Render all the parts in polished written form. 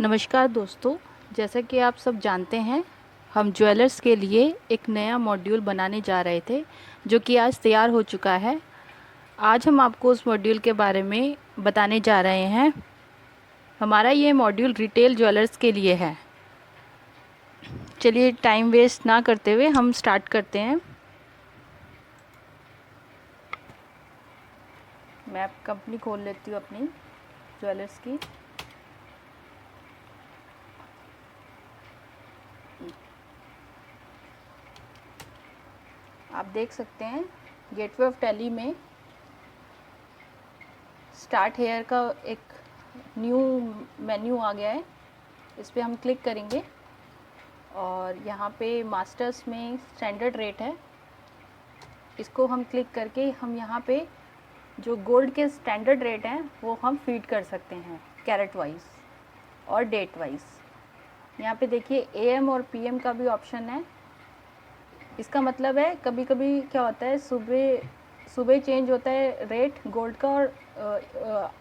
नमस्कार दोस्तों, जैसा कि आप सब जानते हैं, हम ज्वेलर्स के लिए एक नया मॉड्यूल बनाने जा रहे थे जो कि आज तैयार हो चुका है। आज हम आपको उस मॉड्यूल के बारे में बताने जा रहे हैं। हमारा ये मॉड्यूल रिटेल ज्वेलर्स के लिए है। चलिए टाइम वेस्ट ना करते हुए हम स्टार्ट करते हैं। मैं कंपनी खोल लेती हूँ अपनी ज्वेलर्स की। आप देख सकते हैं गेटवे ऑफ टैली में स्टार्ट हेयर का एक न्यू मेन्यू आ गया है। इस पर हम क्लिक करेंगे और यहाँ पे मास्टर्स में स्टैंडर्ड रेट है, इसको हम क्लिक करके हम यहाँ पे जो गोल्ड के स्टैंडर्ड रेट हैं वो हम फीड कर सकते हैं कैरेट वाइज और डेट वाइज। यहाँ पे देखिए एएम और पीएम का भी ऑप्शन है। इसका मतलब है कभी कभी क्या होता है, सुबह चेंज होता है रेट गोल्ड का और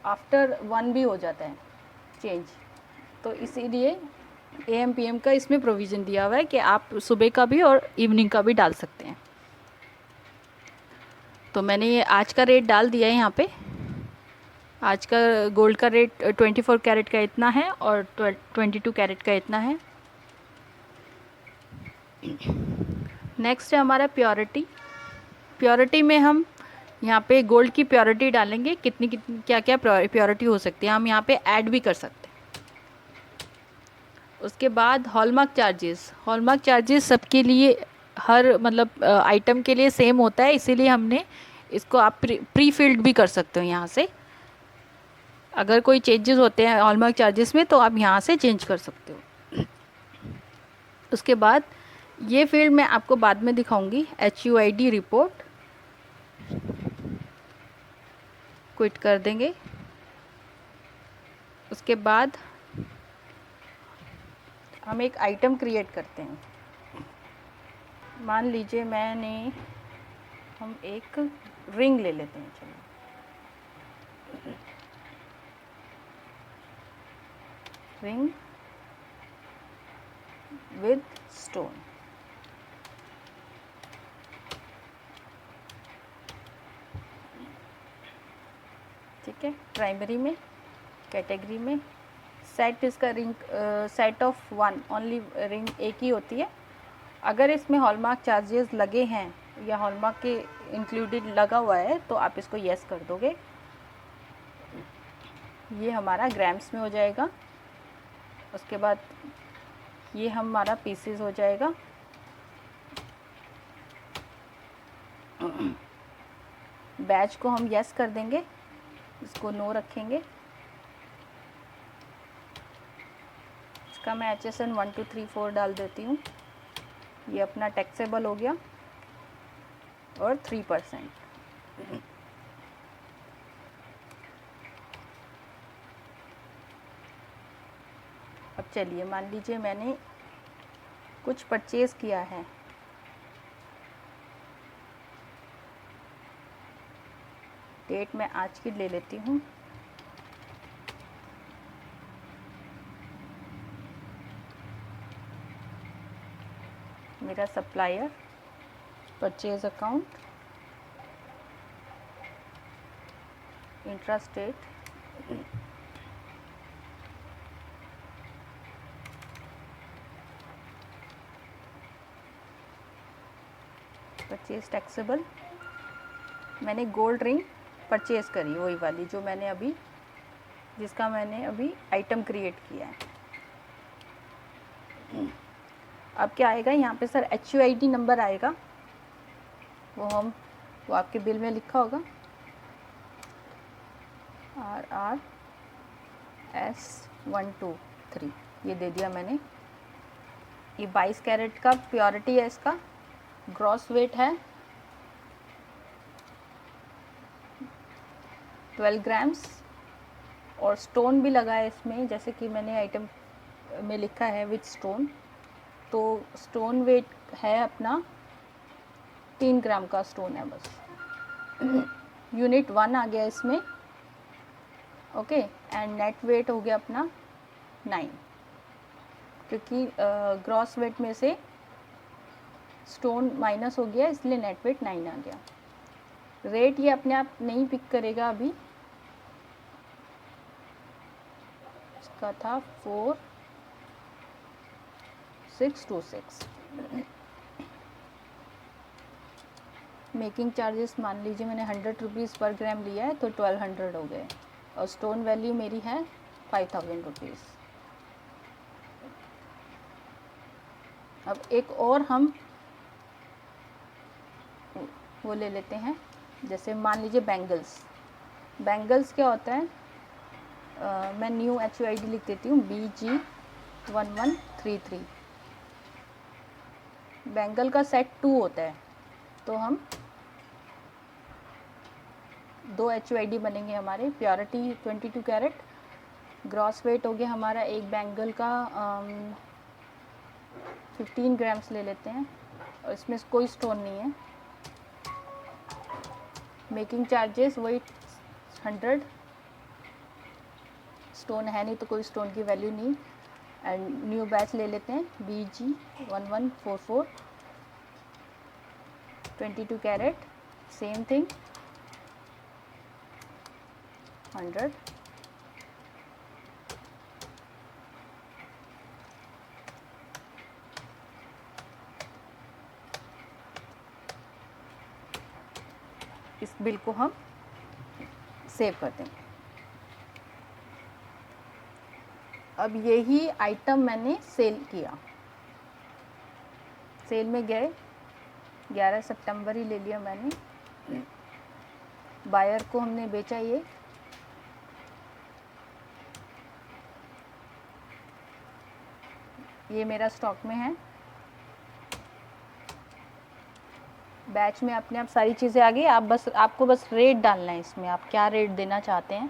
आफ्टर 1 भी हो जाता है चेंज। तो इसीलिए एएम पीएम का इसमें प्रोविज़न दिया हुआ है कि आप सुबह का भी और इवनिंग का भी डाल सकते हैं। तो मैंने ये आज का रेट डाल दिया है। यहाँ पे आज का गोल्ड का रेट 24 कैरेट का इतना है और 22 कैरेट का इतना है। नेक्स्ट है हमारा प्योरिटी में हम यहाँ पे गोल्ड की प्योरिटी डालेंगे, कितनी क्या क्या प्योरिटी हो सकती है, हम यहाँ पे ऐड भी कर सकते हैं। उसके बाद हॉलमार्क चार्जेस सबके लिए हर मतलब आइटम के लिए सेम होता है, इसीलिए हमने इसको आप प्री फिल्ड भी कर सकते हो यहाँ से। अगर कोई चेंजेस होते हैं हॉलमार्क चार्जेस में तो आप यहाँ से चेंज कर सकते हो। उसके बाद ये फील्ड मैं आपको बाद में दिखाऊंगी, HUID रिपोर्ट क्विट कर देंगे। उसके बाद हम एक आइटम क्रिएट करते हैं। मान लीजिए हम एक रिंग ले लेते हैं। चलो रिंग विद स्टोन, ठीक है। प्राइमरी में कैटेगरी में सेट, इसका ring set of 1 only, ring एक ही होती है। अगर इसमें हॉलमार्क चार्जेस लगे हैं या हॉलमार्क के इंक्लूडेड लगा हुआ है तो आप इसको यस कर दोगे। ये हमारा ग्राम्स में हो जाएगा। उसके बाद ये हमारा पीसेस हो जाएगा। बैच को हम यस कर देंगे, इसको नो रखेंगे। इसका मैं HSN 1 2 3 4 डाल देती हूँ। ये अपना टैक्सेबल हो गया और 3%। अब चलिए मान लीजिए मैंने कुछ परचेज़ किया है, डेट मैं आज की ले लेती हूँ। मेरा supplier, purchase account, intrastate, purchase taxable. मैंने गोल्ड रिंग परचेज़ करी, वही वाली जो मैंने अभी, जिसका मैंने अभी आइटम क्रिएट किया है। अब क्या आएगा यहाँ पे सर, HUID नंबर आएगा, वो आपके बिल में लिखा होगा RRS123, ये दे दिया मैंने। ये 22 कैरेट का प्योरिटी है, इसका ग्रॉस वेट है 12 ग्राम्स और स्टोन भी लगा है इसमें, जैसे कि मैंने आइटम में लिखा है विथ स्टोन। तो स्टोन वेट है अपना 3 ग्राम का स्टोन है बस। यूनिट 1 आ गया इसमें, ओके। एंड नेट वेट हो गया अपना 9। क्योंकि ग्रॉस वेट में से स्टोन माइनस हो गया, इसलिए नेट वेट 9 आ गया। रेट ये अपने आप नहीं पिक करेगा अभी, इसका था 4626। मेकिंग चार्जेस मान लीजिए मैंने 100 रुपीज़ पर ग्राम लिया है, तो 1200 हो गए, और स्टोन वैल्यू मेरी है 5000 रुपीज़। अब एक और हम वो ले लेते हैं, जैसे मान लीजिए बैंगल्स क्या होता है, मैं न्यू HUID लिख देती हूँ, BG1133। बैंगल का सेट 2 होता है, तो हम 2 HUID बनेंगे हमारे। प्योरिटी 22 कैरेट, ग्रॉस वेट हो गया हमारा एक बैंगल का 15 ग्राम्स ले लेते हैं, और इसमें कोई स्टोन नहीं है। मेकिंग चार्जेस वही 100, स्टोन है नहीं तो कोई स्टोन की वैल्यू नहीं। एंड न्यू बैच ले लेते हैं, BG1144, 22 कैरेट, सेम थिंग, 100। इस बिल को हम सेव कर देंगे। अब यही आइटम मैंने सेल किया, सेल में गए, 11 सितंबर ही ले लिया मैंने, बायर को हमने बेचा ये मेरा स्टॉक में है। बैच में अपने आप सारी चीज़ें आ गई, आपको बस रेट डालना है इसमें, आप क्या रेट देना चाहते हैं।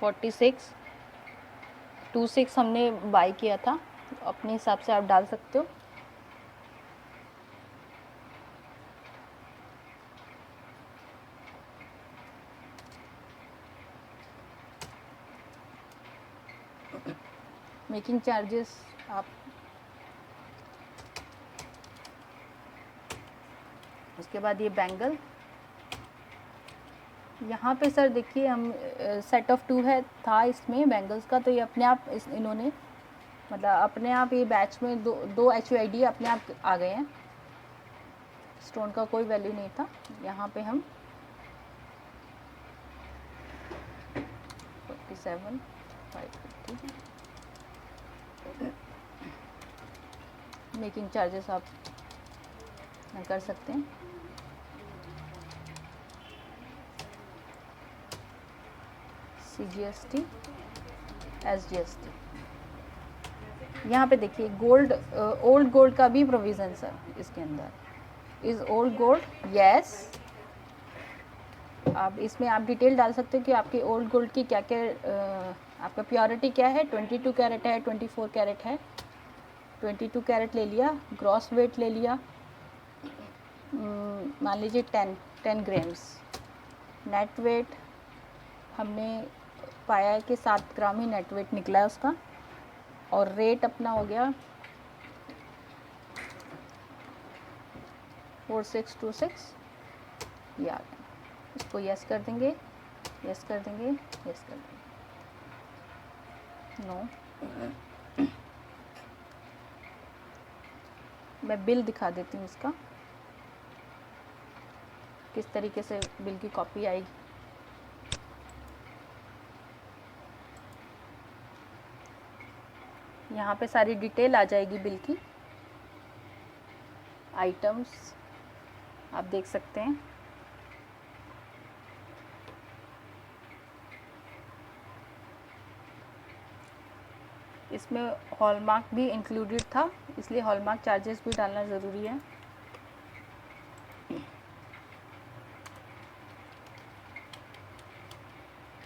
4626 हमने बाई किया था, अपने हिसाब से आप डाल सकते हो। मेकिंग चार्जेस आप उसके बाद ये बैंगल, यहाँ पे सर देखिए हम सेट ऑफ 2 है था इसमें बैंगल्स का, तो ये अपने आप इन्होंने मतलब अपने आप ये बैच में दो HUID अपने आप आ गए हैं, स्टोन का कोई वैल्यू नहीं था। यहाँ पे हम 47,550 मेकिंग चार्जेस आप कर सकते हैं। CGST, SGST, यहाँ पे देखिए गोल्ड, ओल्ड गोल्ड का भी प्रोविज़न सर इसके अंदर। इज़ ओल्ड गोल्ड, यस, आप इसमें आप डिटेल डाल सकते हो कि आपके ओल्ड गोल्ड की क्या क्या आपका प्योरिटी क्या है। 22 कैरेट है, 24 कैरेट है। 22 कैरेट ले लिया, ग्रॉस वेट ले लिया मान लीजिए 10 ग्राम्स। नेट वेट हमने पाया है कि 7 ग्राम ही नेट वेट निकला है उसका, और रेट अपना हो गया 4626। ये आ गया, इसको यस कर देंगे, यस कर देंगे, यस कर देंगे, नो। मैं बिल दिखा देती हूँ इसका, किस तरीके से बिल की कॉपी आएगी। यहाँ पे सारी डिटेल आ जाएगी बिल की, आइटम्स आप देख सकते हैं। इसमें हॉलमार्क भी इंक्लूडेड था, इसलिए हॉलमार्क चार्जेस भी डालना ज़रूरी है।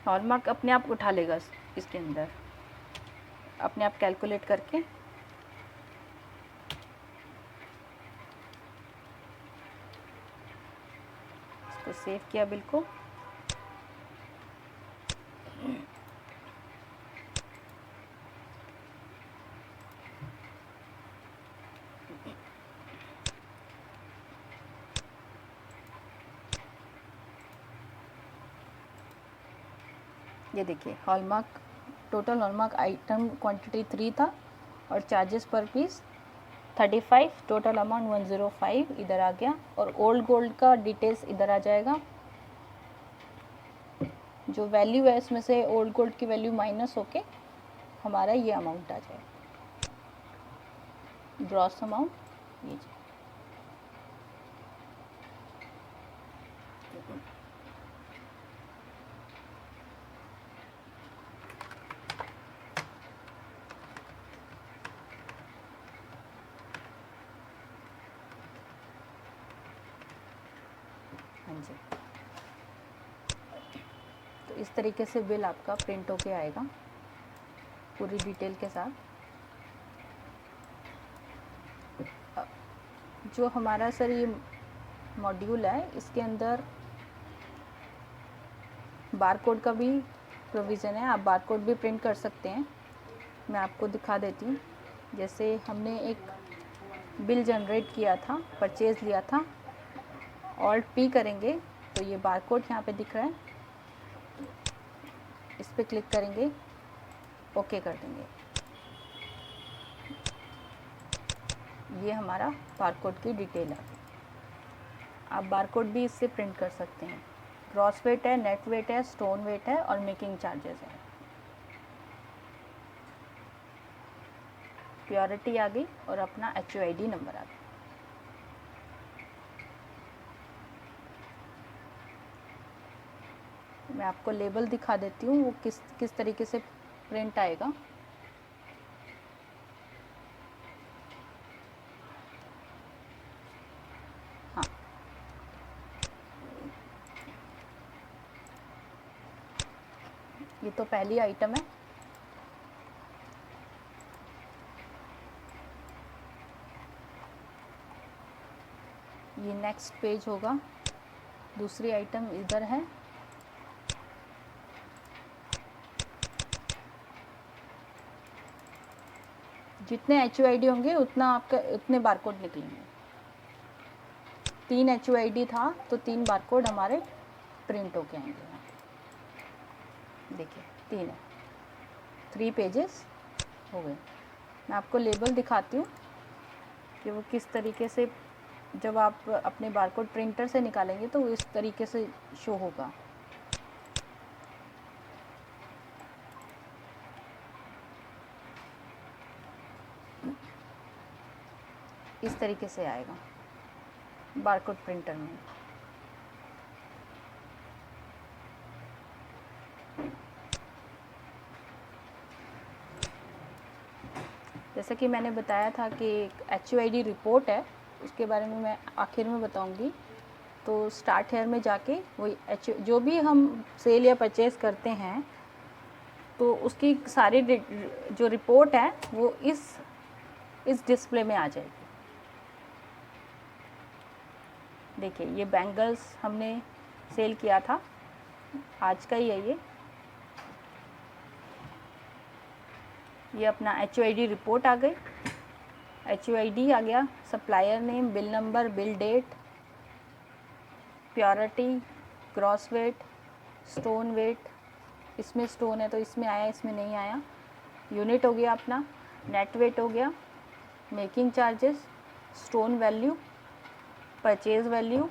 हॉलमार्क अपने आप उठा लेगा इसके अंदर, अपने आप कैलकुलेट करके। इसको सेव किया बिल को, ये देखिए hallmark, total hallmark item quantity 3 था और चार्जेस पर पीस 35, टोटल अमाउंट 105 इधर आ गया। और ओल्ड गोल्ड का डिटेल्स इधर आ जाएगा। जो वैल्यू है इसमें से ओल्ड गोल्ड की वैल्यू माइनस होके हमारा ये अमाउंट आ जाएगा, ग्रॉस अमाउंट ये। हाँ जी, तो इस तरीके से बिल आपका प्रिंट होके आएगा पूरी डिटेल के साथ। जो हमारा सर ये मॉड्यूल है इसके अंदर बारकोड का भी प्रोविज़न है, आप बारकोड भी प्रिंट कर सकते हैं। मैं आपको दिखा देती हूँ। जैसे हमने एक बिल जनरेट किया था, परचेज़ लिया था, ऑल्ट पी करेंगे तो ये बारकोड यहाँ पे दिख रहा है, इस पर क्लिक करेंगे, ओके कर देंगे। ये हमारा बारकोड की डिटेल है। आप बारकोड भी इससे प्रिंट कर सकते हैं। ग्रॉस वेट है, नेट वेट है, स्टोन वेट है और मेकिंग चार्जेस है। प्योरिटी आ गई और अपना HUID नंबर आ गया। मैं आपको लेबल दिखा देती हूँ वो किस तरीके से प्रिंट आएगा। हाँ, ये तो पहली आइटम है। ये नेक्स्ट पेज होगा। दूसरी आइटम इधर है। जितने HUID होंगे उतने बारकोड निकलेंगे। 3 HUID था तो 3 बारकोड हमारे प्रिंट होके आएंगे। देखिए 3 है, 3 पेजेस हो गए। मैं आपको लेबल दिखाती हूँ कि वो किस तरीके से, जब आप अपने बारकोड प्रिंटर से निकालेंगे तो इस तरीके से शो होगा। इस तरीके से आएगा बारकोड प्रिंटर में। जैसे कि मैंने बताया था कि एक HUID रिपोर्ट है, उसके बारे में मैं आखिर में बताऊंगी। तो स्टार्ट हेयर में जाके वही जो भी हम सेल या परचेज़ करते हैं तो उसकी सारी जो रिपोर्ट है वो इस डिस्प्ले में आ जाएगी। देखिए ये बैंगल्स हमने सेल किया था, आज का ही है ये अपना HUID रिपोर्ट आ गई। HUID आ गया, supplier name, bill number, bill date, purity, gross weight, stone weight, इसमें स्टोन है तो इसमें आया, इसमें नहीं आया, यूनिट हो गया अपना, नेट वेट हो गया, making charges, stone value, purchase value,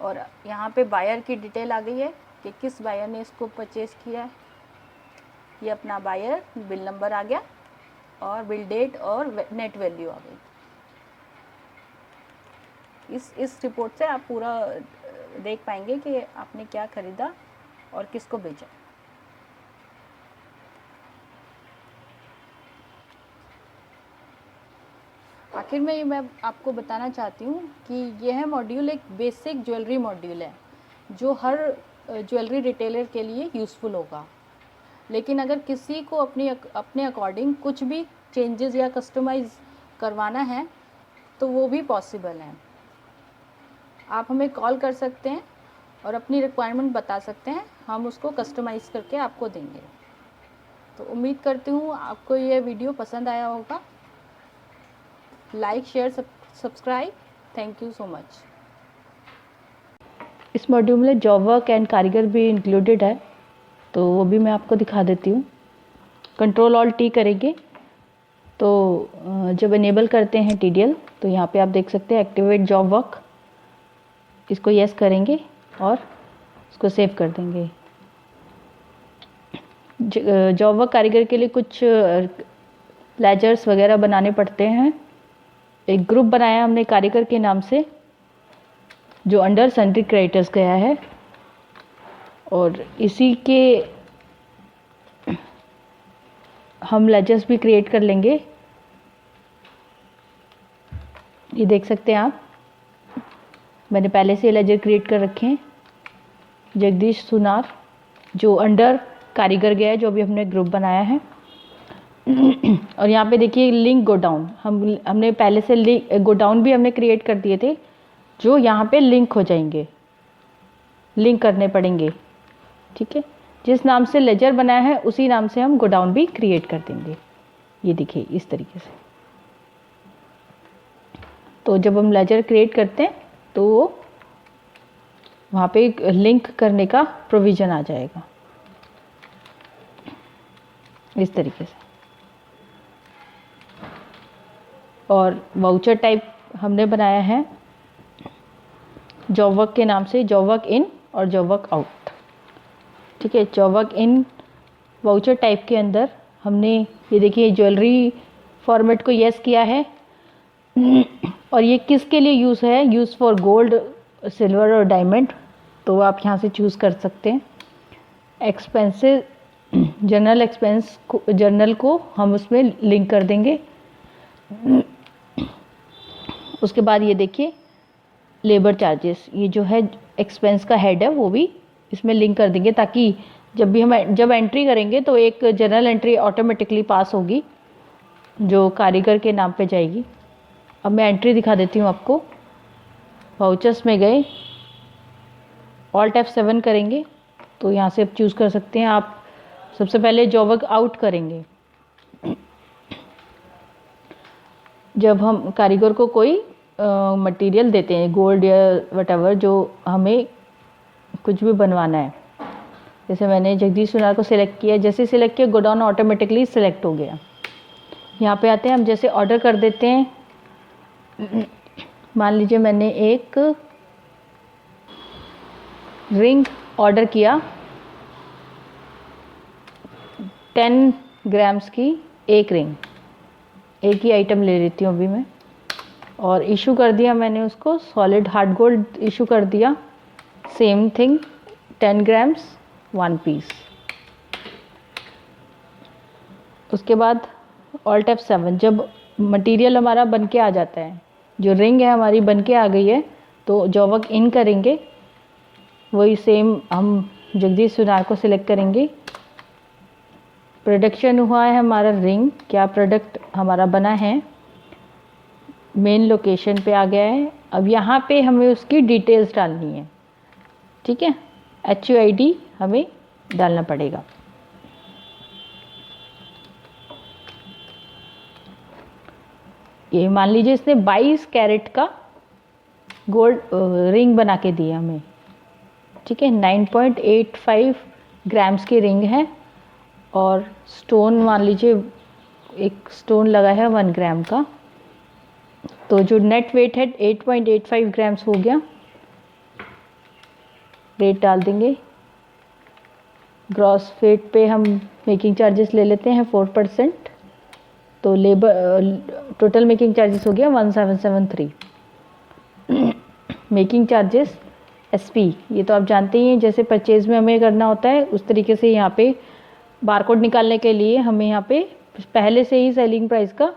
और यहाँ पे बायर की डिटेल आ गई है कि किस बायर ने इसको परचेज़ किया है। ये अपना बायर, बिल नंबर आ गया और बिल डेट और नेट वैल्यू आ गई। इस रिपोर्ट से आप पूरा देख पाएंगे कि आपने क्या खरीदा और किसको बेचा। आखिर में मैं आपको बताना चाहती हूँ कि यह मॉड्यूल एक बेसिक ज्वेलरी मॉड्यूल है जो हर ज्वेलरी रिटेलर के लिए यूज़फुल होगा। लेकिन अगर किसी को अपने अकॉर्डिंग कुछ भी चेंजेस या कस्टमाइज़ करवाना है तो वो भी पॉसिबल है। आप हमें कॉल कर सकते हैं और अपनी रिक्वायरमेंट बता सकते हैं, हम उसको कस्टमाइज़ करके आपको देंगे। तो उम्मीद करती हूँ आपको ये वीडियो पसंद आया होगा। Like, share, subscribe. Thank you so much. इस मॉड्यूल में जॉब वर्क एंड कारीगर भी इंक्लूडेड है, तो वो भी मैं आपको दिखा देती हूँ। कंट्रोल ऑल्ट टी करेंगे तो जब इनेबल करते हैं TDL तो यहाँ पे आप देख सकते हैं एक्टिवेट जॉब वर्क, इसको यस करेंगे और इसको सेव कर देंगे। जॉब वर्क कारीगर के लिए कुछ लेजर्स वगैरह बनाने पड़ते हैं। एक ग्रुप बनाया हमने कारीगर के नाम से जो अंडर सन्ड्री क्रेडिटर्स गया है, और इसी के हम लेजर्स भी क्रिएट कर लेंगे। ये देख सकते हैं आप, मैंने पहले से लेजर क्रिएट कर रखे हैं। जगदीश सुनार जो अंडर कारीगर गया है, जो भी हमने ग्रुप बनाया है। और यहाँ पे देखिए लिंक गो डाउन, हमने पहले से लिंक गो डाउन भी हमने क्रिएट कर दिए थे, जो यहाँ पे लिंक हो जाएंगे, लिंक करने पड़ेंगे। ठीक है, जिस नाम से लेजर बनाया है उसी नाम से हम गो डाउन भी क्रिएट कर देंगे। ये देखिए इस तरीके से। तो जब हम लेजर क्रिएट करते हैं तो वहाँ पे लिंक करने का प्रोविज़न आ जाएगा इस तरीके से। और वाउचर टाइप हमने बनाया है जॉब वर्क के नाम से, जॉब वर्क इन और जॉब वर्क आउट। ठीक है, job work in voucher type के अंदर हमने ये देखिए ज्वेलरी फॉर्मेट को यस किया है। और ये किसके लिए यूज़ है, यूज़ फॉर गोल्ड, सिल्वर और डायमंड, तो आप यहाँ से चूज़ कर सकते हैं। एक्सपेंसेस, जनरल एक्सपेंस जर्नल को हम उसमें लिंक कर देंगे। उसके बाद ये देखिए लेबर चार्जेस, ये जो है एक्सपेंस का हेड है वो भी इसमें लिंक कर देंगे, ताकि जब एंट्री करेंगे तो एक जनरल एंट्री ऑटोमेटिकली पास होगी जो कारीगर के नाम पे जाएगी। अब मैं एंट्री दिखा देती हूँ आपको। वाउचर्स में गए, ऑल्ट F7 करेंगे तो यहाँ से आप चूज़ कर सकते हैं। आप सबसे पहले जॉब वर्क आउट करेंगे। जब हम कारीगर को कोई मटेरियल देते हैं, गोल्ड या वटेवर, जो हमें कुछ भी बनवाना है, जैसे मैंने जगदीश सुनार को सिलेक्ट किया, जैसे सिलेक्ट किया गोडाउन ऑटोमेटिकली सिलेक्ट हो गया। यहाँ पे आते हैं हम, जैसे ऑर्डर कर देते हैं। मान लीजिए मैंने एक रिंग ऑर्डर किया 10 ग्राम्स की, एक रिंग, एक ही आइटम ले लेती हूँ अभी मैं, और इशू कर दिया मैंने उसको सॉलिड हार्ड गोल्ड इशू कर दिया। Same thing 10 grams 1 piece. उसके बाद ऑल्ट F7, जब मटेरियल हमारा बन के आ जाता है, जो रिंग है हमारी बन के आ गई है, तो जॉब वर्क इन करेंगे। वही सेम हम जगदीश सुनार को सिलेक्ट करेंगे। प्रोडक्शन हुआ है हमारा रिंग, क्या प्रोडक्ट हमारा बना है, मेन लोकेशन पे आ गया है। अब यहाँ पे हमें उसकी डिटेल्स डालनी है। ठीक है, HUID हमें डालना पड़ेगा। ये मान लीजिए इसने 22 कैरेट का गोल्ड रिंग बना के दिया हमें। ठीक है, 9.85 ग्राम्स की रिंग है, और स्टोन मान लीजिए एक स्टोन लगा है 1 ग्राम का, तो जो नेट वेट है 8.85 ग्राम्स हो गया। रेट डाल देंगे। ग्रॉस वेट पे हम मेकिंग चार्जेस ले लेते हैं 4%, तो लेबर टोटल मेकिंग चार्जेस हो गया 1773। मेकिंग चार्जेस SP, ये तो आप जानते ही हैं, जैसे परचेज में हमें करना होता है उस तरीके से यहाँ पे बारकोड निकालने के लिए हमें यहाँ पे पहले से ही सेलिंग प्राइस का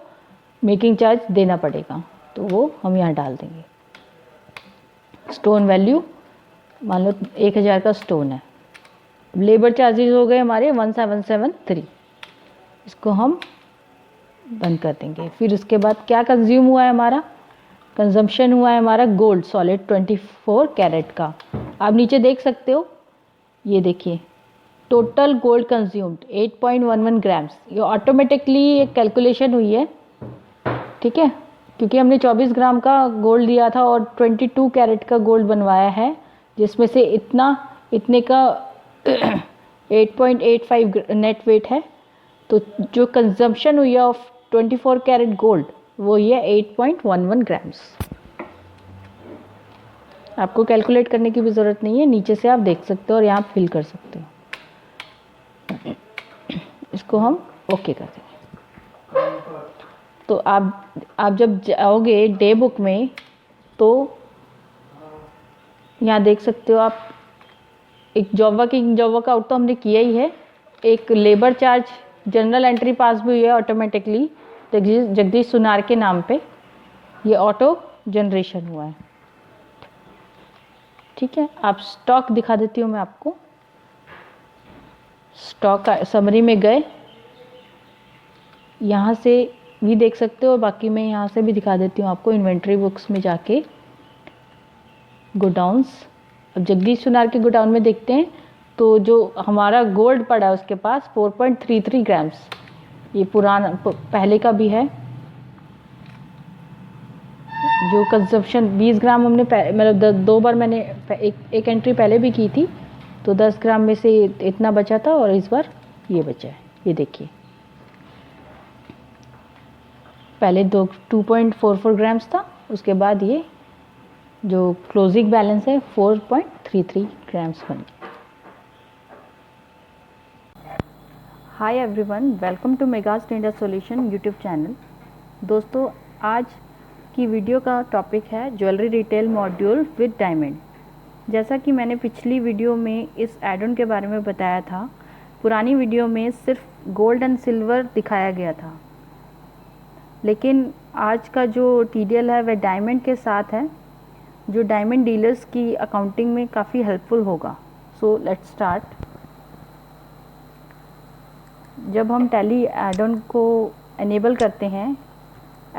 मेकिंग चार्ज देना पड़ेगा, तो वो हम यहाँ डाल देंगे। स्टोन वैल्यू मान लो 1000 का स्टोन है। लेबर चार्जेस हो गए हमारे 1773, इसको हम बंद कर देंगे। फिर उसके बाद क्या कंज्यूम हुआ है हमारा, कंजम्पशन हुआ है हमारा गोल्ड सॉलिड 24 कैरेट का। आप नीचे देख सकते हो, ये देखिए टोटल गोल्ड कंज्यूम्ड 8.11 ग्राम्स। ये ऑटोमेटिकली एक कैलकुलेशन हुई है। ठीक है, क्योंकि हमने 24 ग्राम का गोल्ड दिया था और 22 कैरेट का गोल्ड बनवाया है, जिसमें से इतने का 8.85 नेट वेट है। तो जो कंजम्पशन हुई है ऑफ 24 कैरेट गोल्ड वो ये 8.11 ग्राम्स। आपको कैलकुलेट करने की भी ज़रूरत नहीं है, नीचे से आप देख सकते हो और यहाँ फिल कर सकते हो। इसको हम ओके कर देंगे। तो आप जब जाओगे डे बुक में तो यहाँ देख सकते हो आप, एक जॉब वर्क आउट तो हमने किया ही है, एक लेबर चार्ज जनरल एंट्री पास भी हुई है ऑटोमेटिकली जगदीश सुनार के नाम पे, ये ऑटो जनरेशन हुआ है। ठीक है, आप स्टॉक दिखा देती हूँ मैं आपको। स्टॉक समरी में गए, यहाँ से भी देख सकते हो, बाकी मैं यहाँ से भी दिखा देती हूँ आपको। इन्वेंट्री बुक्स में जाके गोडाउन्स, अब जगदीश सुनार के गोडाउन में देखते हैं तो जो हमारा गोल्ड पड़ा है उसके पास 4.33 ग्राम्स, ये पुराना पहले का भी है। जो कंजप्शन 20 ग्राम हमने मतलब 2 बार मैंने एक एंट्री पहले भी की थी, तो 10 ग्राम में से इतना बचा था और इस बार ये बचा है, ये देखिए। पहले 2.44 ग्राम्स था, उसके बाद ये जो क्लोजिंग बैलेंस है 4.33 ग्राम्स बन गया। Hi everyone, welcome to Megas trader solution YouTube channel. दोस्तों, आज की वीडियो का टॉपिक है jewellery retail module with diamond. जैसा कि मैंने पिछली वीडियो में इस एड ऑन के बारे में बताया था, पुरानी वीडियो में सिर्फ गोल्ड एंड सिल्वर दिखाया गया था, लेकिन आज का जो टीडीएल है वह डायमंड के साथ है, जो डायमंड डीलर्स की अकाउंटिंग में काफ़ी हेल्पफुल होगा। So let's start. जब हम टैली एड ऑन को एनेबल करते हैं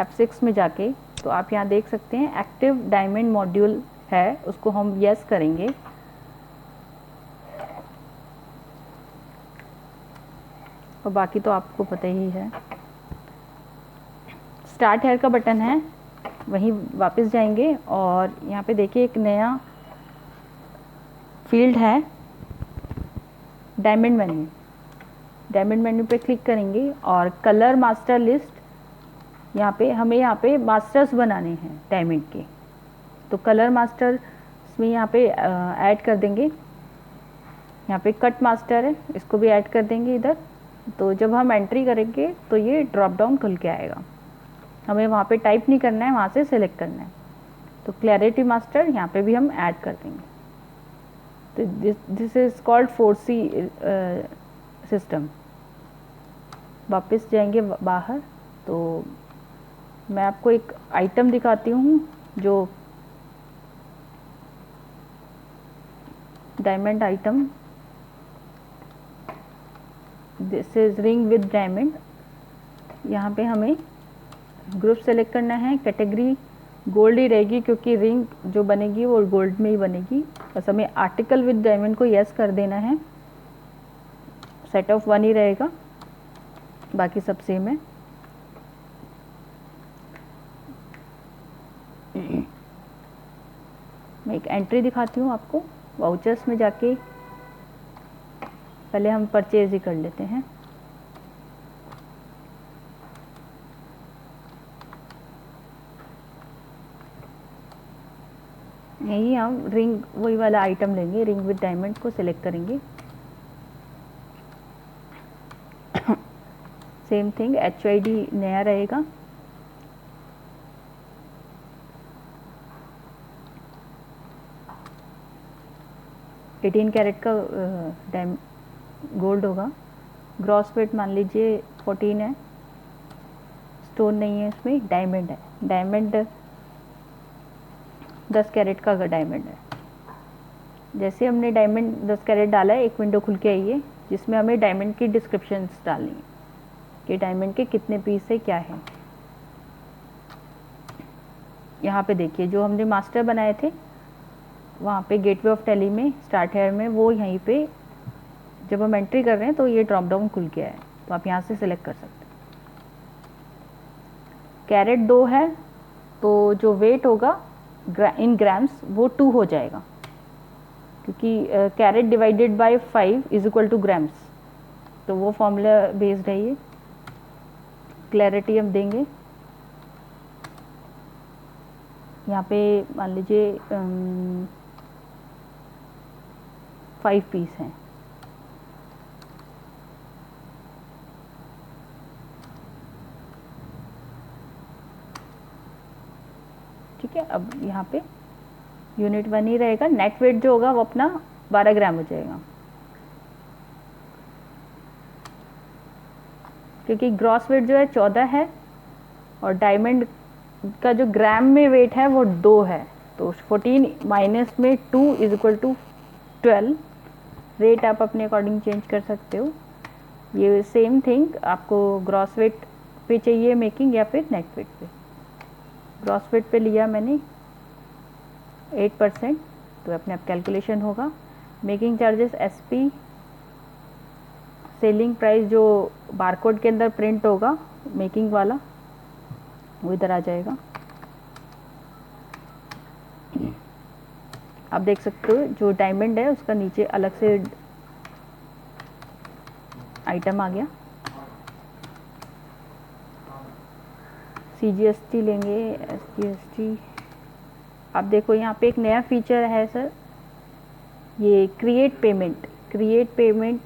F6 में जाके, तो आप यहाँ देख सकते हैं एक्टिव डायमंड मॉड्यूल है, उसको हम यस करेंगे। और बाकी तो आपको पता ही है। स्टार्ट हेयर का बटन है, वहीं वापस जाएंगे और यहाँ पे देखिए एक नया फील्ड है डायमंड मेन्यू। डायमंड मेन्यू पे क्लिक करेंगे और कलर मास्टर लिस्ट, यहाँ पे हमें यहाँ पे मास्टर्स बनाने हैं डायमंड के, तो कलर मास्टर में यहाँ पे ऐड कर देंगे। यहाँ पे कट मास्टर है, इसको भी ऐड कर देंगे इधर। तो जब हम एंट्री करेंगे तो ये ड्रॉप डाउन खुल के आएगा, हमें वहाँ पे टाइप नहीं करना है, वहाँ से सिलेक्ट करना है। तो क्लैरिटी मास्टर यहाँ पे भी हम ऐड कर देंगे। तो this is called 4C system. वापस जाएंगे बाहर, तो मैं आपको एक आइटम दिखाती हूँ जो diamond item, this is ring with diamond. यहाँ पे हमें ग्रुप सेलेक्ट करना है, कैटेगरी गोल्ड ही रहेगी क्योंकि रिंग जो बनेगी वो गोल्ड में ही बनेगी। बस हमें आर्टिकल विद डायमंड को यस कर देना है, सेट ऑफ 1 ही रहेगा, बाकी सब सेम है। मैं एक एंट्री दिखाती हूँ आपको। वाउचर्स में जाके पहले हम परचेज ही कर लेते हैं। यही हम रिंग वही वाला आइटम लेंगे, रिंग विद डायमंड को सिलेक्ट करेंगे। सेम थिंग, HID नया रहेगा। एटीन कैरेट का गोल्ड होगा। ग्रॉस वेट मान लीजिए 14 है, स्टोन नहीं है इसमें, डायमंड है। डायमंड 10 कैरेट का डायमंड है। जैसे हमने डायमंड 10 कैरेट डाला है, एक विंडो खुल के आई है जिसमें हमें डायमंड की डिस्क्रिप्शंस डालनी है कि डायमंड के कितने पीस है, क्या है। यहाँ पे देखिए जो हमने मास्टर बनाए थे वहाँ पे गेटवे ऑफ टैली में स्टार्ट हेयर में, वो यहीं पे जब हम एंट्री कर रहे हैं तो ये ड्रॉप डाउन खुल गया है, तो आप यहाँ से सिलेक्ट कर सकते हैं। कैरेट 2 है तो जो वेट होगा इन ग्राम्स वो 2 हो जाएगा। क्योंकि carat divided by 5 is equal to grams, तो वो फॉर्मूला बेस्ड है ये। क्लैरिटी हम देंगे, यहाँ पे मान लीजिए 5 पीस हैं। ठीक है, अब यहाँ पे यूनिट 1 ही रहेगा, नेट वेट जो होगा वो अपना 12 ग्राम हो जाएगा, क्योंकि ग्रॉस वेट जो है 14 है और डायमंड का जो ग्राम में वेट है वो 2 है, तो 14 माइनस में 2 इज इक्वल टू 12। रेट आप अपने अकॉर्डिंग चेंज कर सकते हो। ये सेम थिंग आपको ग्रॉस वेट पे चाहिए मेकिंग या फिर नेट वेट पे। ग्रॉस वेट पे लिया मैंने 8%, तो अपने आप कैलकुलेशन होगा। Making charges SP, selling price जो बारकोड के अंदर प्रिंट होगा मेकिंग वाला वो इधर आ जाएगा। आप देख सकते हो जो डायमंड है उसका नीचे अलग से आइटम आ गया। CGST लेंगे, SGST। आप देखो यहाँ पे एक नया फीचर है सर, ये क्रिएट पेमेंट। क्रिएट पेमेंट,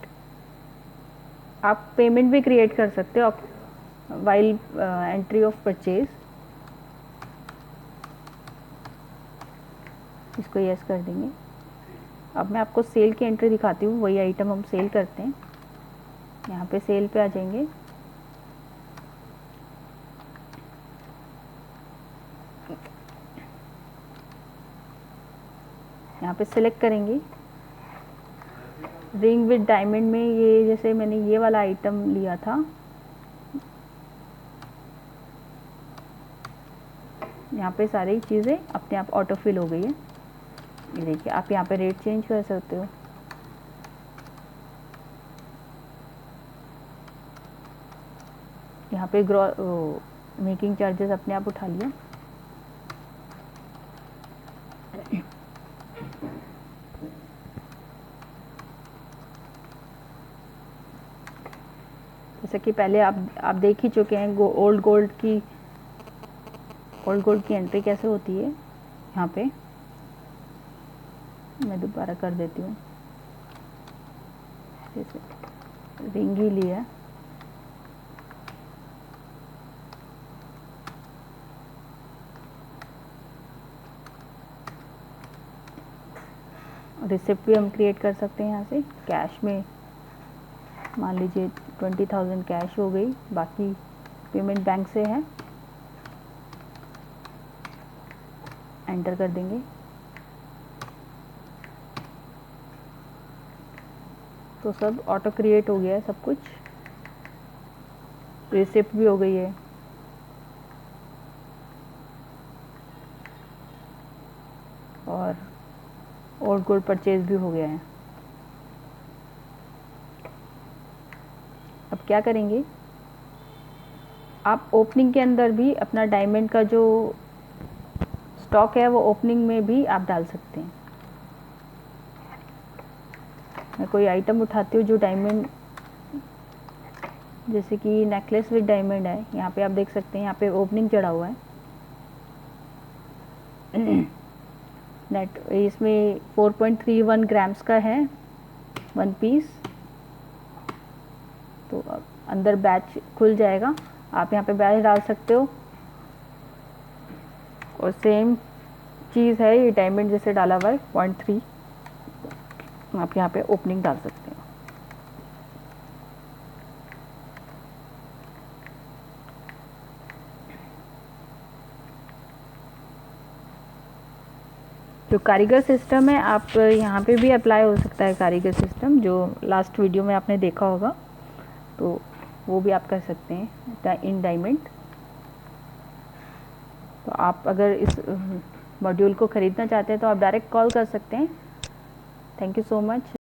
आप पेमेंट भी क्रिएट कर सकते हो वाइल एंट्री ऑफ परचेज। इसको यस कर देंगे। अब मैं आपको सेल की एंट्री दिखाती हूँ, वही आइटम हम सेल करते हैं। यहाँ पे सेल पे आ जाएंगे, यहाँ पे सिलेक्ट करेंगे रिंग विद डायमंड में। ये जैसे मैंने ये वाला आइटम लिया था, यहाँ पे सारी चीज़ें अपने आप ऑटो फिल हो गई है। ये देखिए, आप यहाँ पे रेट चेंज कर सकते हो। यहाँ पे मेकिंग चार्जेस अपने आप उठा लिया। जैसे कि पहले आप देख ही चुके हैं ओल्ड गोल्ड की एंट्री कैसे होती है। यहाँ पे मैं दोबारा कर देती हूँ। जैसे रिंग ही लिया, रिसिप्ट भी हम क्रिएट कर सकते हैं यहाँ से। कैश में मान लीजिए 20,000 कैश हो गई, बाकी पेमेंट बैंक से है, एंटर कर देंगे। तो सब ऑटो क्रिएट हो गया है, सब कुछ। रिसिप्ट भी हो गई है और ओल्ड गोल्ड परचेज भी हो गया है। अब क्या करेंगे, आप ओपनिंग के अंदर भी अपना डायमंड का जो स्टॉक है वो ओपनिंग में भी आप डाल सकते हैं। मैं कोई आइटम उठाती हूँ जो डायमंड, जैसे कि नेकलेस विद डायमंड है, यहाँ पे आप देख सकते हैं, यहाँ पे ओपनिंग चढ़ा हुआ है। नेट इसमें 4.31 ग्राम्स का है 1 पीस। तो अब अंदर बैच खुल जाएगा, आप यहाँ पे बैच डाल सकते हो। और सेम चीज़ है, ये डायमंड जैसे डाला हुआ है 0.3, आप यहाँ पे ओपनिंग डाल सकते हो। जो कारीगर सिस्टम है, आप यहाँ पे भी अप्लाई हो सकता है कारीगर सिस्टम, जो लास्ट वीडियो में आपने देखा होगा, तो वो भी आप कर सकते हैं इन डायमंड। तो आप अगर इस मॉड्यूल को ख़रीदना चाहते हैं तो आप डायरेक्ट कॉल कर सकते हैं। Thank you so much.